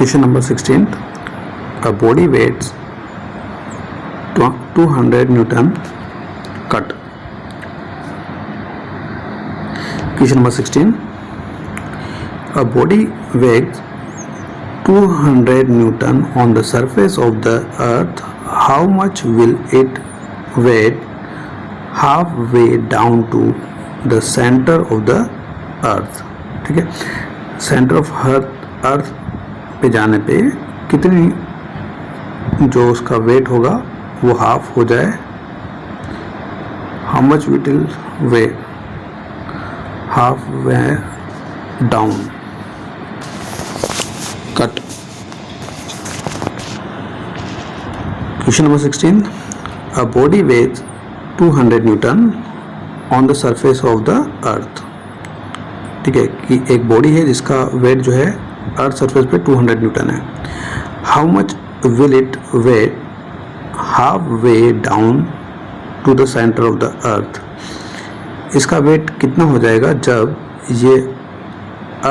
Question number 16. A body weighs 200 Newton cut. Question number 16. A body weighs 200 Newton on the surface of the earth. How much will it weigh halfway down to the center of the earth? ठीक है, centre of earth पे जाने पे कितनी जो उसका wait होगा वो हाफ हो जाए. How much it will weigh half way down. Cut. Question number 16. A body weighs 200 newton on the surface of the earth. ठीक है कि एक बॉडी है जिसका वेट जो है अर्थ सरफेस पे 200 न्यूटन है. How much will it weight half way down to the centre of the earth. इसका वेट कितना हो जाएगा जब ये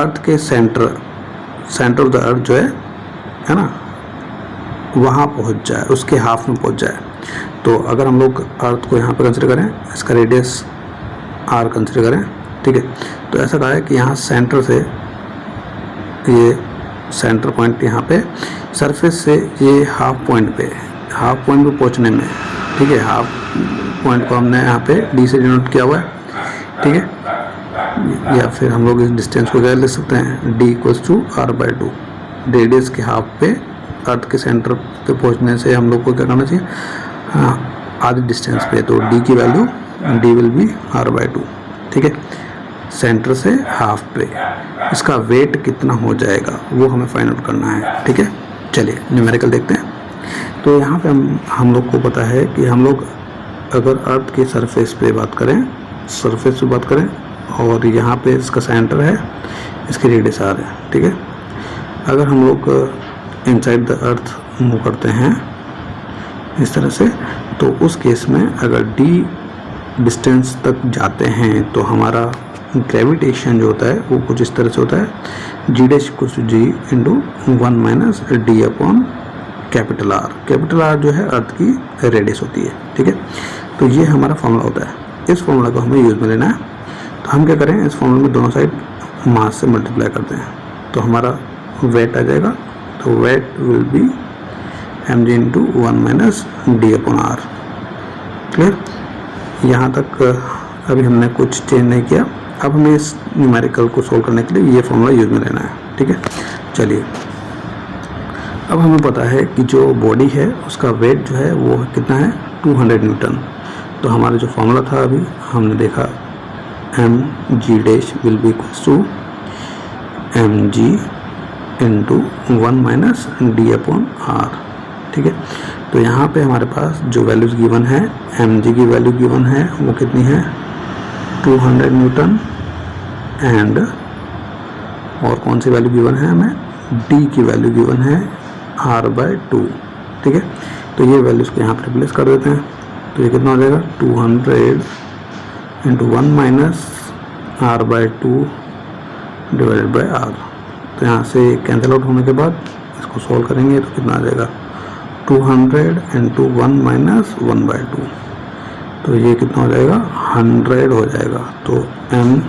अर्थ के सेंटर ऑफ द अर्थ जो है ना, वहाँ पहुँच जाए, उसके हाफ में पहुँच जाए. तो अगर हम लोग अर्थ को यहाँ पर कंसिडर करें, इसका रेडियस आर कंसिडर करें. ठीक है, तो ऐसा कहा है कि यहाँ सेंटर से ये सेंटर पॉइंट यहाँ पे सरफेस से ये हाफ पॉइंट पे पहुँचने में, ठीक है, हाफ पॉइंट को हमने यहाँ पे डी से डिनोट किया हुआ है. ठीक है, या फिर हम लोग इस डिस्टेंस को क्या लिख सकते हैं, d equals to r by 2. Radius के हाफ पे अर्थ के सेंटर पे पहुँचने से हम लोग को क्या करना चाहिए, आधी डिस्टेंस पे. तो डी की value d will be r by 2. ठीक है, सेंटर से हाफ पे इसका वेट कितना हो जाएगा वो हमें फाइंड आउट करना है. ठीक है, चलिए न्यूमेरिकल देखते हैं. तो यहाँ पे हम लोग को पता है कि हम लोग अगर अर्थ के सरफेस पे बात करें और यहाँ पे इसका सेंटर है, इसकी रेडियस आर है. ठीक है, अगर हम लोग इनसाइड द अर्थ मूव करते हैं इस तरह से, तो उस केस में अगर डी डिस्टेंस तक जाते हैं तो हमारा ग्रेविटेशन जो होता है वो कुछ इस तरह से होता है, G dash equals to G into 1 minus D upon capital R. Capital R जो है अर्थ की रेडियस होती है. ठीक है, तो ये हमारा फॉर्मूला होता है. इस फॉर्मूला को हमें यूज़ में लेना है. तो हम क्या करें, इस फॉर्मूला में दोनों साइड मास से मल्टीप्लाई करते हैं तो हमारा वेट आ जाएगा. तो weight will be m g into 1 minus D upon r. Clear. यहाँ तक अभी हमने कुछ चेंज नहीं किया. अब हमें इस न्यूमेरिकल को सोल्व करने के लिए ये फॉर्मूला यूज में लेना है. ठीक है, चलिए अब हमें पता है कि जो बॉडी है उसका वेट जो है वो कितना है, 200 न्यूटन. तो हमारा जो फॉर्मूला था अभी हमने देखा, m g dash will be equals to m g into 1 minus D upon r. ठीक है, तो यहाँ पे हमारे पास जो वैल्यूज़ गिवन है, एम जी की वैल्यू गिवन है वो कितनी है, 200 न्यूटन. एंड और कौन सी वैल्यू गिवन है हमें, डी की वैल्यू गिवन है आर बाई 2. ठीक है, तो ये वैल्यूज़ को यहाँ पर रिप्लेस कर देते हैं. तो ये कितना हो जाएगा, 200 into 1 minus r by 2 divided by r. तो यहाँ से कैंसिल आउट होने के बाद इसको सॉल्व करेंगे तो कितना आ जाएगा, 200 इंटू 1 माइनस 1 बाई 2. तो ये कितना हो जाएगा, 100 हो जाएगा. तो एम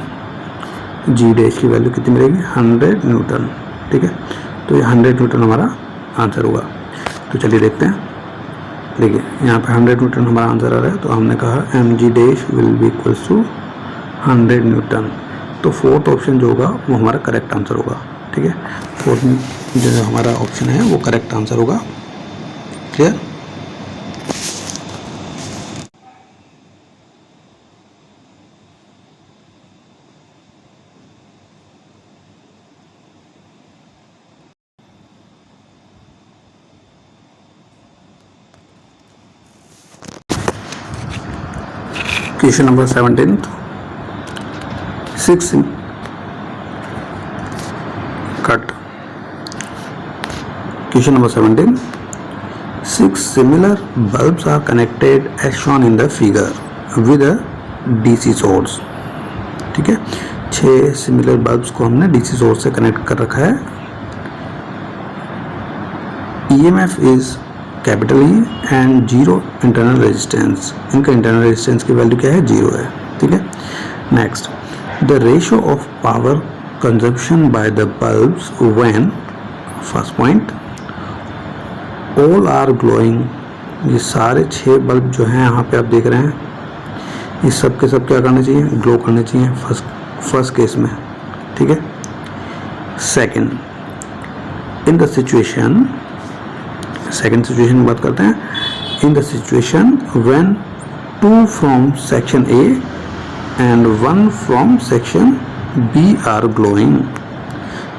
जी डैश की वैल्यू कितनी मिलेगी, 100 न्यूटन. ठीक है, तो ये 100 न्यूटन हमारा आंसर होगा. तो चलिए देखते हैं. देखिए यहाँ पे 100 न्यूटन हमारा आंसर आ रहा है. तो हमने कहा m g dash will be equals to 100 newton. तो फोर्थ ऑप्शन जो होगा वो हमारा करेक्ट आंसर होगा. ठीक है, फोर्थ जो हमारा ऑप्शन है वो करेक्ट आंसर होगा. Clear. Question number 17. 6 cut. Question number 17. 6 similar bulbs are connected as shown in the figure with a DC source. ठीक है, 6 सिमिलर बल्ब्स को हमने DC सोर्स से कनेक्ट कर रखा है EMF is capital E and zero internal resistance, इनका internal resistance की वैल्यू क्या है, जीरो है, ठीक है। Next, the ratio of power consumption by the bulbs when, first point, all are glowing, ये सारे 6 बल्ब जो हैं यहाँ पे आप देख रहे हैं, ये सब के सब क्या करने चाहिए, ग्लो करने चाहिए फर्स्ट केस में, ठीक है। Second, in the situation, second situation की बात करते हैं, in the situation when 2 from section A and 1 from section B are glowing,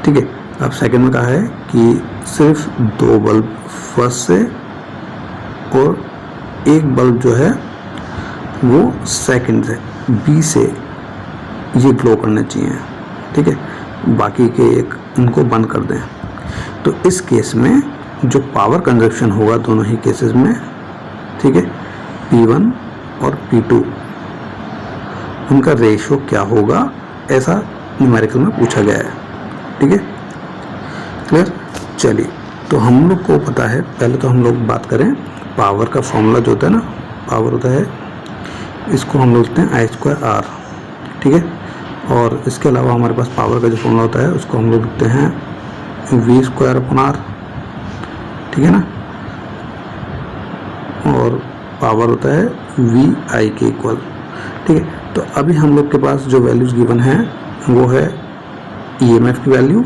ठीक है। अब सेकंड में कहा है कि सिर्फ 2 बल्ब फर्स्ट से और 1 बल्ब जो है वो सेकंड से, बी से ये ग्लो करने चाहिए, ठीक है, बाकी के एक इनको बंद कर दें। तो इस केस में जो पावर कंजप्शन होगा दोनों ही केसेस में, ठीक है, P1 और P2, उनका रेशियो क्या होगा, ऐसा न्यूमेरिकल में पूछा गया है, ठीक है, क्लियर। चलिए, तो हम लोग को पता है, पहले तो हम लोग बात करें पावर का फॉर्मूला जो होता है ना, पावर होता है, इसको हम लोग लिखते हैं I²R, ठीक है। और इसके अलावा हमारे पास पावर का जो फॉर्मूला होता है उसको हम लोग लिखते हैं V²/R, ठीक है ना, और पावर होता है VI के इक्वल, ठीक है। तो अभी हम लोग के पास जो वैल्यूज़ गिवन हैं वो है EMF की वैल्यू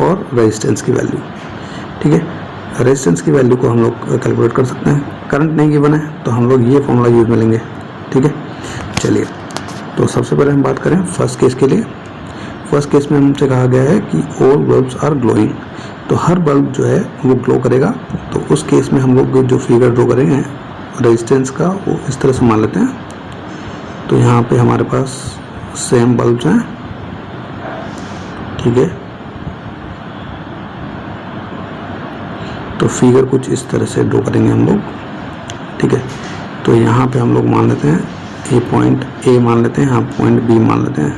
और रेजिस्टेंस की वैल्यू, ठीक है। रेजिस्टेंस की वैल्यू को हम लोग कैलकुलेट कर सकते हैं, करंट नहीं गिवन है तो हम लोग ये फॉर्मूला यूज में लेंगे, ठीक है। चलिए, तो सबसे पहले हम बात करें फर्स्ट केस के लिए। फर्स्ट केस में हमसे कहा गया है कि ऑल बल्ब्स आर ग्लोइंग, तो हर बल्ब जो है वो ग्लो करेगा। तो उस केस में हम लोग जो फिगर ड्रॉ करेंगे रेजिस्टेंस का, वो इस तरह से मान लेते हैं। तो यहाँ पे हमारे पास सेम बल्ब्स हैं, ठीक है। तो फिगर कुछ इस तरह से ड्रॉ करेंगे हम लोग, ठीक है। तो यहाँ पे हम लोग मान लेते हैं ये पॉइंट ए मान लेते हैं, यहाँ पॉइंट बी मान लेते हैं,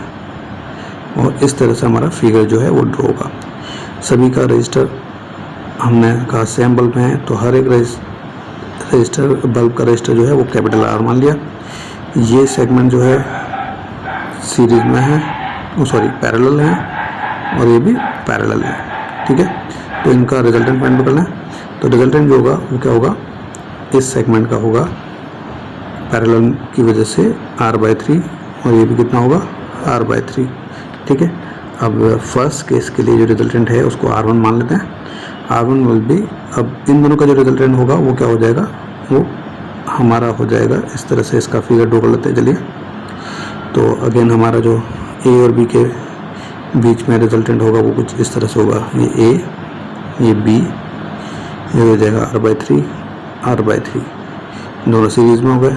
और इस तरह से हमारा फिगर जो है वो ड्रॉ होगा। सभी का रजिस्टर हमने कहा सेम बल्ब में है, तो हर एक रजिस्टर बल्ब का रजिस्टर जो है वो कैपिटल R मान लिया। ये सेगमेंट जो है सीरीज में है, पैरेलल है, और ये भी पैरेलल है, ठीक है। तो इनका रिजल्टेंट फाइंड निकालना है। तो रिजल्टेंट जो होगा वो क्या होगा, इस सेगमेंट का होगा पैरेलल की वजह से R/3, और ये भी कितना होगा R/3, ठीक है। अब फर्स्ट केस के लिए जो रिजल्टेंट है उसको R1 मान लेते हैं। R1 विल बी, अब इन दोनों का जो रिजल्टेंट होगा वो क्या हो जाएगा, वो हमारा हो जाएगा इस तरह से। इसका फिगर ड्रॉ कर लेते हैं, चलिए। तो अगेन हमारा जो A और B के बीच में रिजल्टेंट होगा वो कुछ इस तरह से होगा, ये A, ये B, ये हो जाएगा R/3, दोनों सीरीज में हो गए।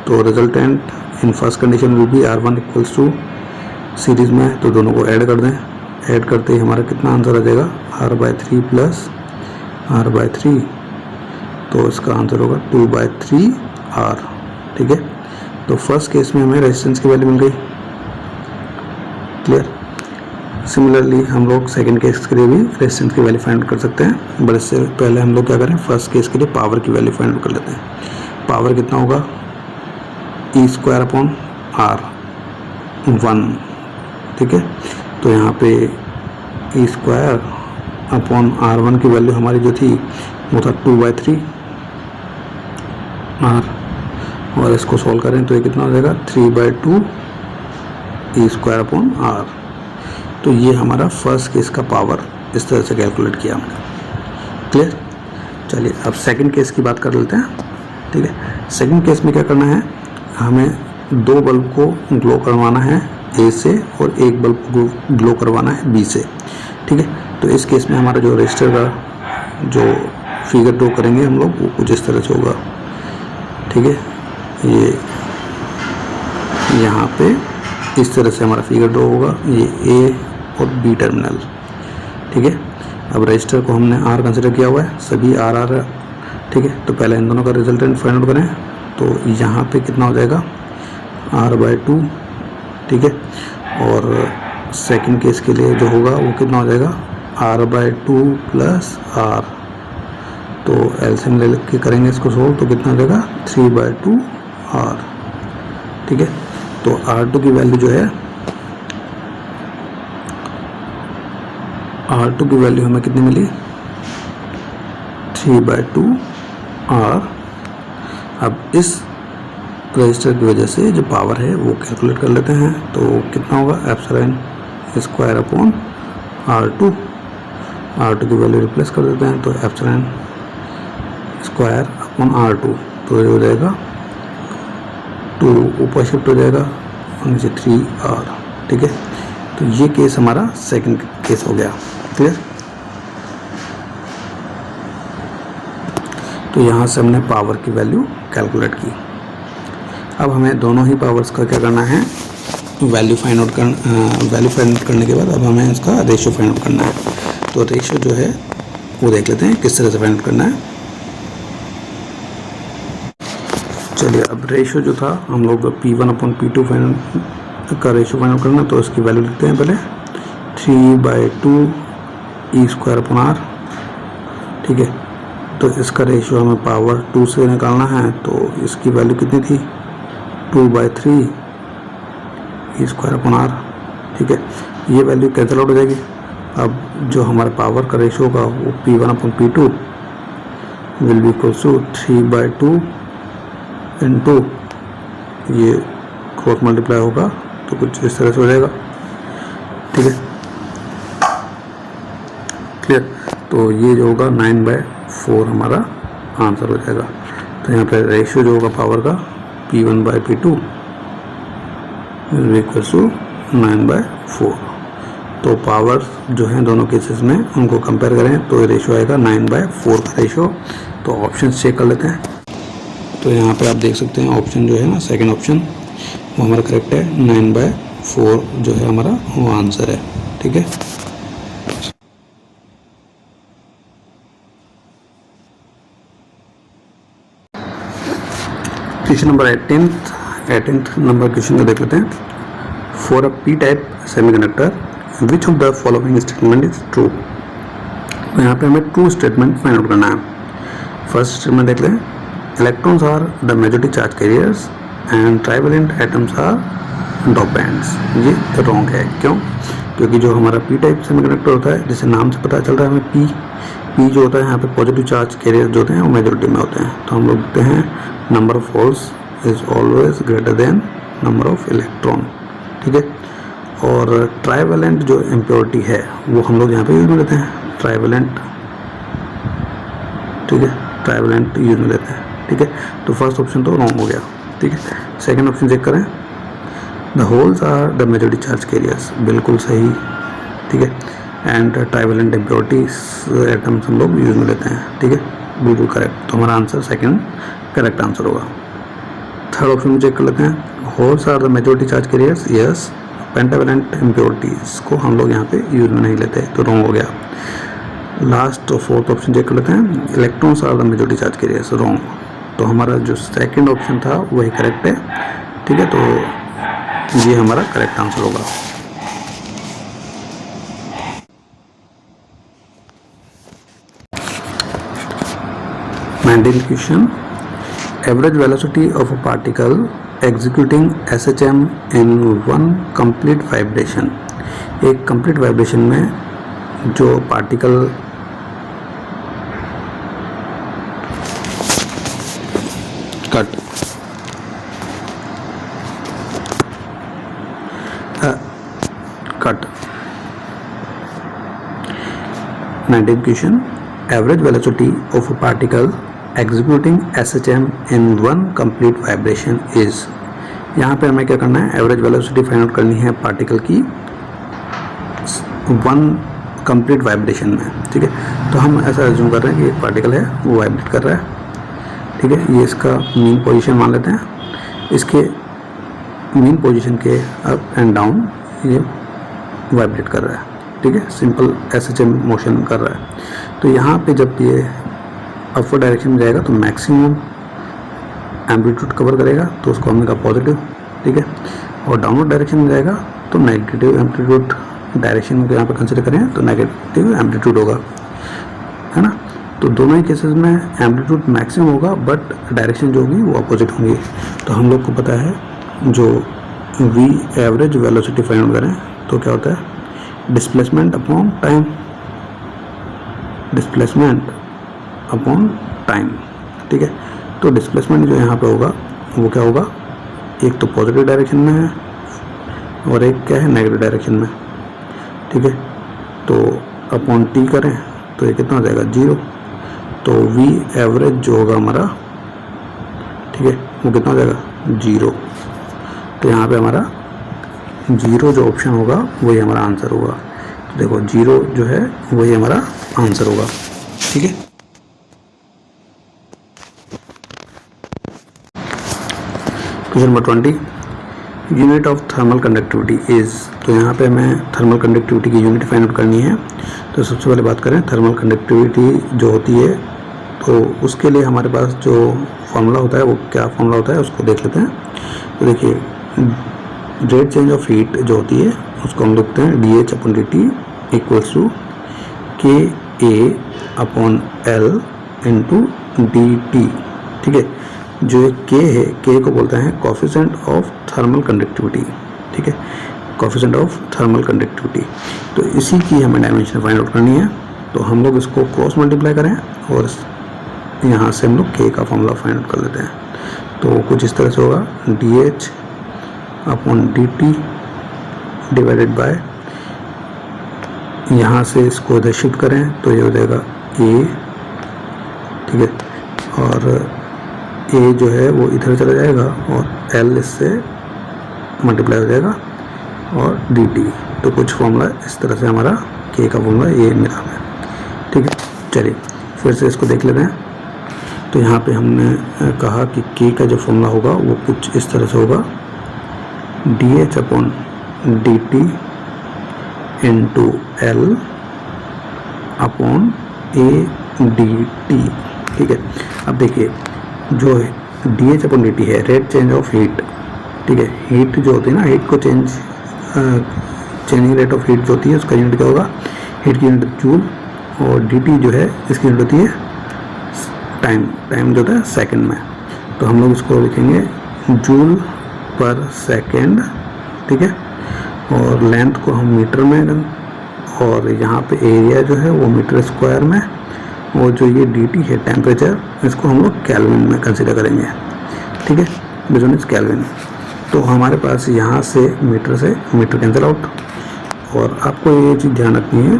तो resultant in first condition will be R1 equals to, series में है तो दोनों को ऐड कर दें, ऐड करते ही हमारा कितना आंसर आ जाएगा, R/3 प्लस R/3, तो इसका आंसर होगा 2/3R, ठीक है। तो फर्स्ट केस में हमें रेजिस्टेंस की वैल्यू मिल गई, क्लियर। सिमिलरली हम लोग सेकंड केस के लिए भी रेजिस्टेंस की वैल्यू फाइंड कर सकते हैं, बट इससे पहले हम लोग क्या करें, फर्स्ट केस के लिए पावर की वैल्यू फाइंड कर लेते हैं। पावर कितना होगा, E²/R 1, ठीक है। तो यहाँ पे E²/R1 की वैल्यू हमारी जो थी वो था 2/3R, और इसको सॉल्व करें तो ये कितना हो जाएगा 3/2 E²/R। तो ये हमारा फर्स्ट केस का पावर इस तरह से कैलकुलेट किया हमने, क्लियर। चलिए अब सेकंड केस की बात कर लेते हैं, ठीक है। सेकंड केस में क्या करना है, हमें 2 बल्ब को ग्लो करवाना है A से, और 1 बल्ब को ग्लो करवाना है B से, ठीक है। तो इस केस में हमारा जो रजिस्टर का जो फिगर ड्रॉ करेंगे हम लोग वो कुछ इस तरह से होगा, ठीक है। ये यहाँ पे इस तरह से हमारा फिगर ड्रॉ होगा, ये A और B टर्मिनल, ठीक है। अब रजिस्टर को हमने R कंसिडर किया हुआ है, सभी R है, ठीक है। तो पहले इन दोनों का रिजल्टेंट फाइंड आउट करें, तो यहाँ पे कितना हो जाएगा R/2, ठीक है। और सेकंड केस के लिए जो होगा वो कितना हो जाएगा R/2 प्लस R, तो एलसीएम ले के करेंगे इसको सोल्व, तो कितना हो जाएगा 3/2r। ठीक है, तो R2 की वैल्यू जो है, R2 की वैल्यू हमें कितनी मिली 3/2r। अब इस रजिस्टर की वजह से जो पावर है वो कैलकुलेट कर लेते हैं, तो कितना होगा epsilon square upon R2। R2 की वैल्यू रिप्लेस कर देते हैं, तो एप्सिलॉन स्क्वायर अपॉन R2, तो ये हो जाएगा 2 ऊपर शिफ्ट हो जाएगा और नीचे 3r। ठीक है, तो ये केस हमारा सेकंड केस हो गया। क्लियर? तो यहाँ से हमने पावर की वैल्यू कैलकुलेट की। अब हमें दोनों ही पावर्स का क्या करना है, वैल्यू फाइंड आउट करने के बाद अब हमें इसका रेशियो फाइंड आउट करना है। तो रेशियो जो है वो देख लेते हैं किस तरह से फाइंड आउट करना है। चलिए, अब रेशियो जो था हम लोग P1/P2 का रेशियो फाइंड आउट करना, तो इसकी वैल्यू लिखते हैं पहले 3/2e²/r। ठीक है, तो इसका रेशियो हमें पावर 2 से निकालना है, तो इसकी वैल्यू कितनी थी 2/3e²/r। ठीक है, ये वैल्यू कैंसिल आउट हो जाएगी। अब जो हमारे पावर का रेशियो होगा वो P1/P2 will be equal to 3/2 into ये क्रॉस मल्टीप्लाई होगा, तो कुछ इस तरह से हो जाएगा। ठीक है, क्लियर? तो ये जो होगा 9/4 हमारा आंसर हो जाएगा। तो यहाँ पे रेशियो जो होगा पावर का P1/P2 इक्वल टू 9/4। तो पावर जो है दोनों केसेस में उनको कंपेयर करें तो रेशियो आएगा 9/4 का रेशियो। तो ऑप्शन चेक कर लेते हैं। तो यहाँ पे आप देख सकते हैं ऑप्शन जो है ना, सेकंड ऑप्शन वो हमारा करेक्ट है। 9/4 जो है हमारा वो आंसर है। ठीक है, question number 18th number question को देख लेते हैं। For a P type semiconductor which of the following statement is true. तो यहाँ पे हमें ट्रू स्टेटमेंट फाइंड आउट करना है। फर्स्ट स्टेटमेंट देख लें, electrons are the majority charge carriers and trivalent atoms are dopants. ये रॉन्ग है। क्यों? क्योंकि जो हमारा पी टाइप सेमीकंडक्टर होता है, जैसे नाम से पता चल रहा है हमें पी जो होता है यहाँ पे पॉजिटिव चार्ज कैरियर जो होते हैं वो मेजॉरिटी में होते हैं। तो हम लोग देखते हैं number of holes is always greater than number of electron. ठीक है, और ट्राइवेलेंट जो इम्प्योरिटी है वो हम लोग यहाँ पे यूज में लेते हैं, ट्राइवेलेंट। ठीक है, ट्राइवेलेंट यूज में लेते हैं। ठीक है, तो फर्स्ट ऑप्शन तो रॉन्ग हो गया। ठीक है, सेकंड ऑप्शन चेक करें, the holes are the majority charge carriers, बिल्कुल सही। ठीक है, एंड ट्राइवेलेंट इम्प्योरिटीज एटम्स हम लोग यूज में लेते हैं। ठीक है, बिल्कुल करेक्ट। तो हमारा आंसर सेकंड करेक्ट आंसर होगा। थर्ड ऑप्शन में चेक कर लेते हैं, holes are the majority charge carriers, yes. Pentavalent impurities को हम लोग यहाँ पे यूज में नहीं लेते, तो रॉन्ग हो गया। लास्ट और फोर्थ ऑप्शन चेक कर लेते हैं, electrons are the majority charge carriers, wrong. तो हमारा जो सेकंड ऑप्शन था वही करेक्ट है। ठीक है, तो ये हमारा करेक्ट आंसर होगा। Nineteenth question, average velocity of a particle executing SHM in one complete vibration. एक कंप्लीट वाइब्रेशन में जो particle cut 19th question, average velocity of a particle executing SHM in one complete vibration is. यहाँ पे हमें क्या करना है, average velocity find out करनी है पार्टिकल की वन कंप्लीट वाइब्रेशन में। ठीक है, तो हम ऐसा एज्यूम कर रहे हैं कि एक पार्टिकल है वो वाइब्रेट कर रहा है। ठीक है, ये इसका मीन पोजीशन मान लेते हैं। इसके मीन पोजीशन के अप एंड डाउन ये वाइब्रेट कर रहा है। ठीक है, सिंपल SHM मोशन कर रहा है। तो यहाँ पे जब ये अपवर्ड डायरेक्शन में जाएगा तो मैक्सिमम एम्पलीट्यूड कवर करेगा, तो उसको हमने कहा पॉजिटिव। ठीक है, और डाउनवर्ड डायरेक्शन में जाएगा तो नेगेटिव एम्पलीट्यूड डायरेक्शन को यहाँ पे कंसिडर करें तो नेगेटिव एम्पलीट्यूड होगा, है ना। तो दोनों ही केसेस में एम्पलीट्यूड मैक्सिमम होगा बट डायरेक्शन जो होगी वो अपोजिट होंगी। तो हम लोग को पता है जो v average velocity find out करें तो क्या होता है, displacement upon time, displacement upon time. ठीक है, तो डिस्प्लेसमेंट जो यहाँ पे होगा वो क्या होगा, एक तो पॉजिटिव डायरेक्शन में है और एक क्या है, नेगेटिव डायरेक्शन में। ठीक है, तो अपॉन टी करें तो ये कितना हो जाएगा, 0। तो v एवरेज जो होगा हमारा, ठीक है, वो कितना हो जाएगा, 0। तो यहाँ पे हमारा 0 जो ऑप्शन होगा वही हमारा आंसर होगा। तो देखो 0 जो है वही हमारा आंसर होगा। ठीक है, question number 20, unit of thermal conductivity is. तो यहाँ पे हमें थर्मल कंडक्टिविटी की यूनिट फाइंड आउट करनी है। तो सबसे पहले बात करें थर्मल कंडक्टिविटी जो होती है, तो उसके लिए हमारे पास जो फॉर्मूला होता है वो क्या फॉर्मूला होता है उसको देख लेते हैं। तो देखिए, रेट चेंज ऑफ हीट जो होती है उसको हम लिखते हैं dH/dt equals to KA/L into dt। ठीक है, जो K है, K को बोलते हैं कोफिशिएंट ऑफ थर्मल कंडक्टिविटी। ठीक है, कोफिशिएंट ऑफ थर्मल कंडक्टिविटी। तो इसी की हमें डायमेंशन फाइंड आउट करनी है। तो हम लोग इसको क्रॉस मल्टीप्लाई करें और यहाँ से हम लोग K का फॉर्मूला फाइंड आउट कर लेते हैं। तो कुछ इस तरह से होगा, dH/dt डिवाइडेड बाय, यहाँ से इसको इधर शिफ्ट करें तो ये हो जाएगा A। ठीक है, और A जो है वो इधर चला जाएगा और L इससे मल्टीप्लाई हो जाएगा और dt। तो कुछ फॉर्मूला इस तरह से हमारा K का फॉर्मूला ये मिला है। ठीक है, चलिए फिर से इसको देख लेते हैं। तो यहाँ पे हमने कहा कि K का जो फॉर्मूला होगा वो कुछ इस तरह से होगा, dH/dt into L upon AdT। ठीक है, अब देखिए जो dH/dt है रेट चेंज ऑफ हीट। ठीक है, हीट जो होती है ना, हीट को चेंजिंग रेट ऑफ हीट जो होती है उसका यूनिट क्या होगा, हीट की यूनिट जूल, और dt जो है इसकी यूनिट होती है टाइम, टाइम जो होता है सेकंड में। तो हम लोग इसको लिखेंगे जूल पर सेकंड। ठीक है, और लेंथ को हम मीटर में, और यहाँ पे एरिया जो है वो मीटर स्क्वायर में, और जो ये dt है टेम्परेचर, इसको हम लोग केल्विन में कंसीडर करेंगे। ठीक है, बेस्ड इज केल्विन। तो हमारे पास यहाँ से मीटर कैंसिल आउट, और आपको ये चीज़ ध्यान रखनी है,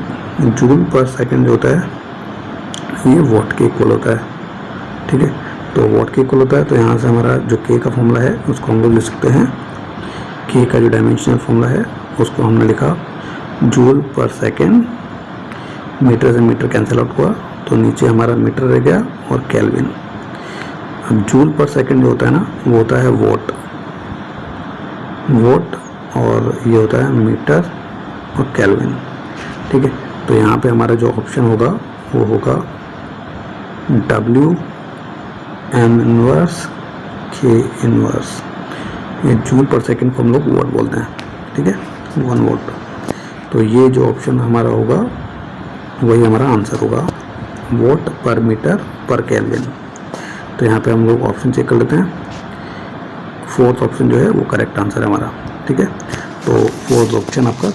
जूल पर सेकंड जो होता है ये वॉट के इक्वल होता है। ठीक है, तो वॉट के इक्वल होता है। तो यहाँ से हमारा जो K का फॉर्मूला है उसको हम लोग लिख सकते हैं, K का जो डायमेंशनल फॉर्मूला है उसको हमने लिखा जूल पर सेकंड, मीटर से मीटर कैंसिल आउट हुआ तो नीचे हमारा मीटर रह गया और केल्विन। अब जूल पर सेकंड जो होता है ना वो होता है वॉट, और ये होता है मीटर और केल्विन। ठीक है, तो यहाँ पे हमारा जो ऑप्शन होगा वो होगा WM इनवर्स K इनवर्स। ये जूल पर सेकंड को हम लोग वॉट बोलते हैं। ठीक है, 1 वॉट। तो ये जो ऑप्शन हमारा होगा वही हमारा आंसर होगा, वॉट पर मीटर पर केल्विन। तो यहाँ पे हम लोग ऑप्शन चेक कर लेते हैं। फोर्थ ऑप्शन जो है वो करेक्ट आंसर है हमारा। ठीक है, तो फोर्थ ऑप्शन आपका